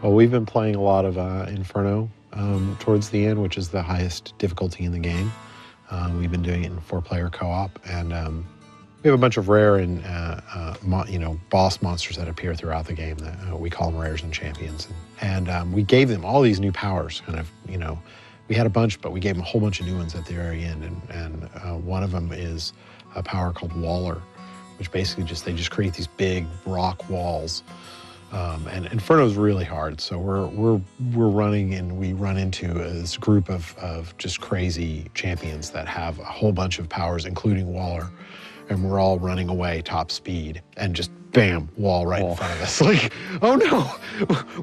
Well, we've been playing a lot of Inferno towards the end, which is the highest difficulty in the game. We've been doing it in 4-player co-op, and we have a bunch of rare and boss monsters that appear throughout the game. That we call them rares and champions, and we gave them all these new powers. Kind of, we had a bunch, but we gave them a whole bunch of new ones at the very end. And one of them is a power called Waller, which basically they just create these big rock walls. And Inferno is really hard, so we're running, and we run into this group of just crazy champions that have a whole bunch of powers, including Waller, and we're all running away top speed, and just bam, wall right in front of us. Like, oh no,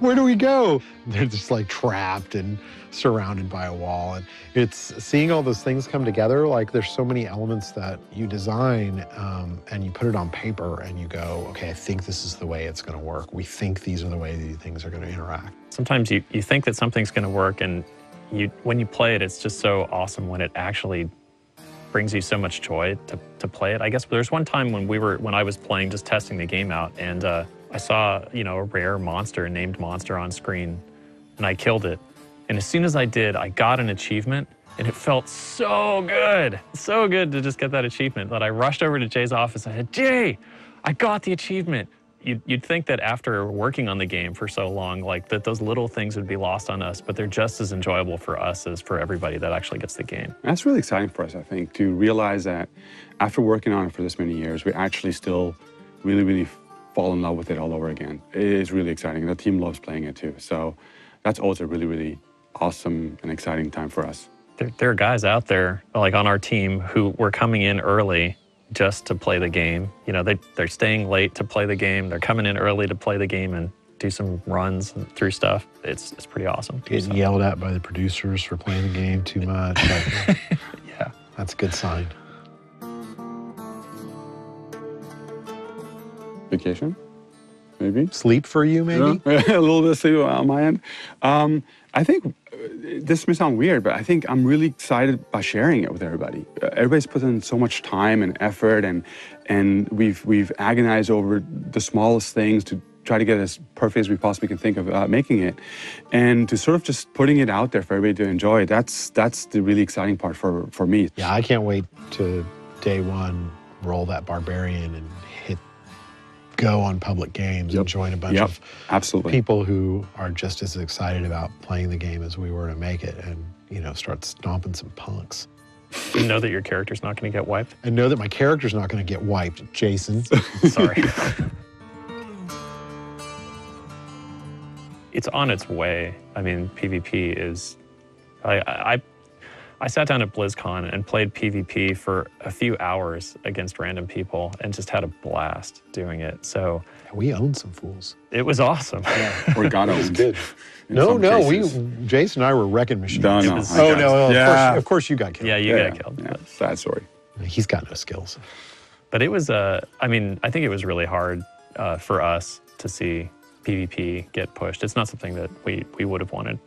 where do we go? They're just like trapped and surrounded by a wall, and it's seeing all those things come together. Like, there's so many elements that you design and you put it on paper and you go, okay, I think this is the way it's going to work. We think these are the way these things are going to interact. Sometimes you think that something's going to work, and when you play it, it's just so awesome when it actually brings you so much joy to play it. I guess there's one time when I was playing, just testing the game out, and I saw a rare monster, a named monster on screen, and I killed it. And as soon as I did, I got an achievement, and it felt so good to just get that achievement that I rushed over to Jay's office. I said, Jay, I got the achievement. You'd think that after working on the game for so long, like that those little things would be lost on us, but they're just as enjoyable for us as for everybody that actually gets the game. That's really exciting for us, I think, to realize that after working on it for this many years, we actually still really fall in love with it all over again. It is really exciting. The team loves playing it too. So that's also really awesome and exciting time for us. There are guys out there, like on our team, who were coming in early just to play the game. They're staying late to play the game. They're coming in early to play the game and do some runs through stuff. It's pretty awesome. Getting yelled at by the producers for playing the game too much. Yeah. That's a good sign. Vacation, maybe. Sleep for you, maybe? Yeah. A little bit of sleep on my end. I think this may sound weird, but I think I'm really excited by sharing it with everybody. Everybody's put in so much time and effort, and we've agonized over the smallest things to try to get as perfect as we possibly can think of making it, and to sort of just putting it out there for everybody to enjoy. That's the really exciting part for me. Yeah, I can't wait to day one roll that barbarian and hit go on public games and join a bunch of people who are just as excited about playing the game as we were to make it, and start stomping some punks. You know that your character's not going to get wiped? I know that my character's not going to get wiped, Jason. Sorry. It's on its way. I mean, PvP is... I sat down at BlizzCon and played PvP for a few hours against random people and just had a blast doing it. So we owned some fools. It was awesome. Yeah, or got owned. Good. Jason and I were wrecking machines. Of course you got killed. Yeah, you got killed. Yeah, sad story. He's got no skills. But it was, I think it was really hard for us to see PvP get pushed. It's not something that we would have wanted,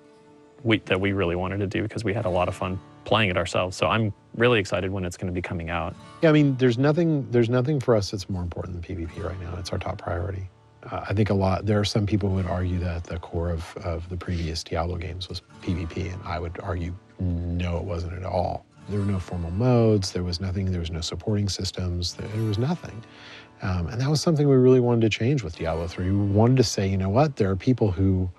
that we really wanted to do, because we had a lot of fun playing it ourselves. So I'm really excited when it's going to be coming out. Yeah, I mean, there's nothing for us that's more important than PvP right now. It's our top priority. I think there are some people who would argue that the core of the previous Diablo games was PvP, and I would argue, no, it wasn't at all. There were no formal modes, there was nothing, there was no supporting systems, there was nothing. And that was something we really wanted to change with Diablo 3. We wanted to say, you know what, there are people who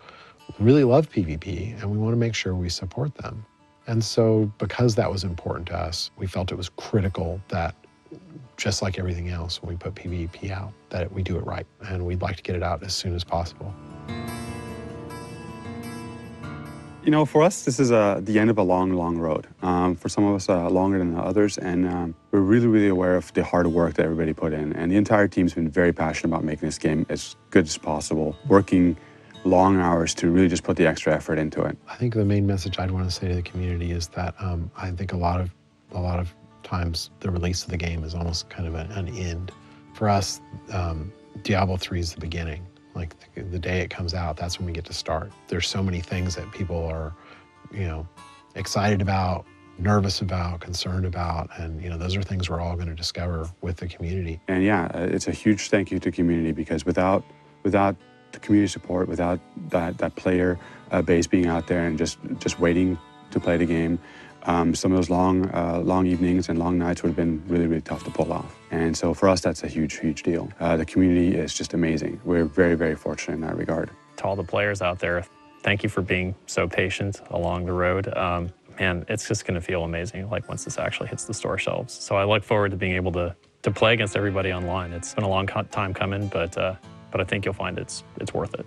really love PvP, and we want to make sure we support them. And so because that was important to us, we felt it was critical that, just like everything else, when we put PvP out, that we do it right. And we'd like to get it out as soon as possible. For us, this is the end of a long road. For some of us, longer than others. And we're really aware of the hard work that everybody put in. And the entire team's been very passionate about making this game as good as possible, working long hours to really just put the extra effort into it. I think the main message I'd want to say to the community is that I think a lot of times the release of the game is almost kind of an end. For us, Diablo 3 is the beginning. Like the day it comes out, that's when we get to start. There's so many things that people are, excited about, nervous about, concerned about, and those are things we're all going to discover with the community. And yeah, it's a huge thank you to the community, because without the community support, without that player base being out there and just waiting to play the game, some of those long evenings and long nights would have been really, really tough to pull off. And so for us, that's a huge, huge deal. The community is just amazing. We're very, very fortunate in that regard. To all the players out there, thank you for being so patient along the road. Man, it's just going to feel amazing, like once this actually hits the store shelves. So I look forward to being able to play against everybody online. It's been a long time coming, but I think you'll find it's worth it.